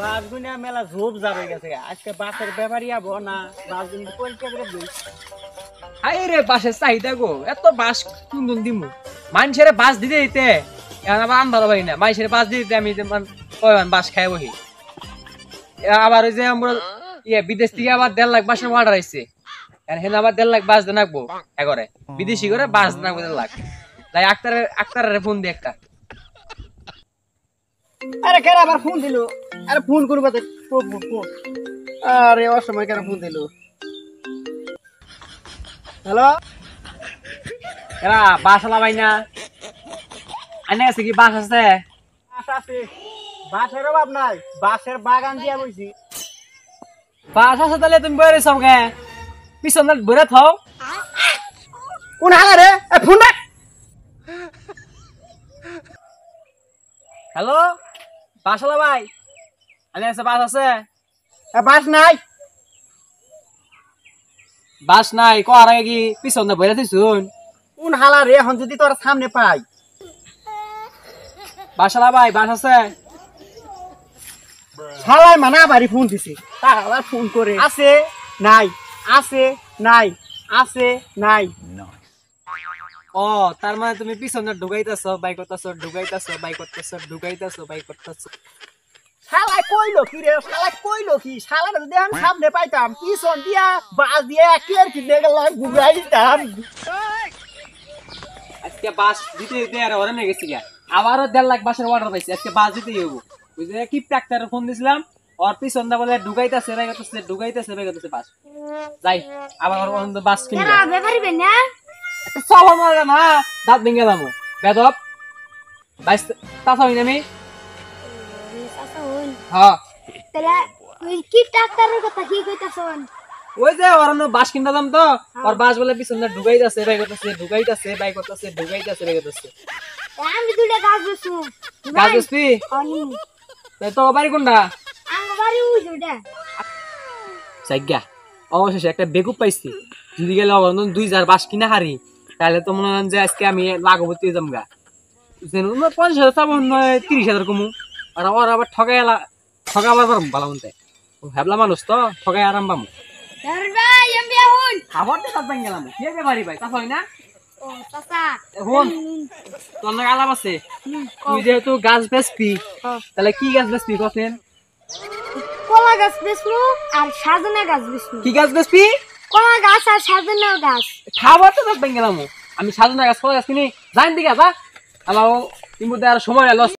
বাসগুনা মেলা ঝোপ যাবে গেছে আজকে বাসের ব্যাপারই আবো না বাসগুন পরিষ্কার করে দিই। আরে রে বাসের চাহিদা গো এত বাস কোন দিমু মানুষের বাস দিতে দিতে এখন আবার আন্দার ভাই না মানুষের বাস দিতে আমি কয়মান বাস খাই বহি আবার ওই যে আমরা বিদেশ থেকে আবার 1.5 লাখ বাসের অর্ডার আইছে হেন আবার 1.5 লাখ বাস দেনাকবো এগরে বিদেশি করে বাস দেনাকবো 1.5 লাখ তাই আক্তারের ফোন দিয়ে একটা। আরে কেরা আবার ফোন দিল আরে ফোন করবো ফোন আরে অসময় কেন ফোন দিল। হ্যালো এরা বাস চালাবাই না আনে আছে কি বাস আছে? বাস আছে বাসের অভাব নাই বাসের বাগান দিয়া বইছি। বাস আছে তাহলে তুমি বইরে সবকে পিছন ঘুরে থাও কোন হালা রে ফোন রাখ। হ্যালো বাস চালা ভাই আনে আছে বাস আছে? বাস নাই বাস নাই কর আগে কি পিছন বইরে দিছুন কোন হালা রে এখন যদি তোর সামনে পাই। বাস চালা ভাই বাস আছে? শালাই মানা বাড়ি ফোন দিছে তার আবার ফোন করে আছে নাই আছে নাই আছে নাই। ও তার মানে তুমি পিছনে ঢুকাইতেছো বাইক করতেছো ঢুকাইতেছো বাইক করতেছো ঢুকাইতেছো বাইক করতেছো। শালাই কইলো কি রে শালাই কইলো কি শালা যদি আমি সামনে পাইতাম পিছন দিয়া বাস দিয়া কেয়ার কি দেখলাম ঘুরাই দিতাম। আজকে বাস দিতে দিতে আর ওরে নিয়ে গেছি গা আবারও 1.5 লাখ বাসের অর্ডার পাইছি আজকে বাস দিতে হইব বুঝলে কি ট্রাক্টরে ফোন দিছিলাম ওর পিছন দা বলে ঢুকাইতেছে বাইক করতেছে বাস যাই আবার ওর বাস কিনবে না ব্যাপারই না চলো মারে না দাঁত ভেঙে যাবো বেদব বাইস তাছা হইনি আমি হ্যাঁ তাহলে তুই কি ডাক্তারের কথা কি কইতাছন? ওই যে ওর বাস কিনতে দাম তো ওর বাস বলে পিছনে ঢুকাইতেছে বাইক করতেছে ঢুকাইতেছে বাইক করতেছে ঢুকাইতেছে বাইক করতেছে। আমি দুইটা গাছ বেচু গাছ বেচবি? অনি তাই তো বাড়ি কোনটা? আমার বাড়ি ওই দুইটা জায়গা অবশেষে একটা বেকুব পাইছি যদি গেলে অবরণ 2000 বাস কিনা হারি তাহলে তো মনে হয় যে আজকে আমি লাগবতি জমগা 50,000 চাবো 30,000 কমু আর ওর আবার ঠকাবার ভালো মনতে ভাবলা মানুষ তো ঠকাই আরাম পামু ভাই আমি এখন খাবার দিয়ে সাত ভাঙ গেলাম কে কে বাড়ি ভাই তা হয় না ও চাচা এখন তোর নাকি আলাপ আছে তুই যেহেতু গাছ বেচবি তাহলে কি গাছ বেচবি কছেন? কলা গাছ বেচলু আর সাজনা গাছ বেচলু। কি গাছ বেচবি? কলা গাছ আর সাজনা গাছ। খাবার তো সাত ভাঙ গেলাম আমি সাজনা গাছ কলা গাছ কিনি জানি দিকে যা আলাও ইমুদে আর সময় এলো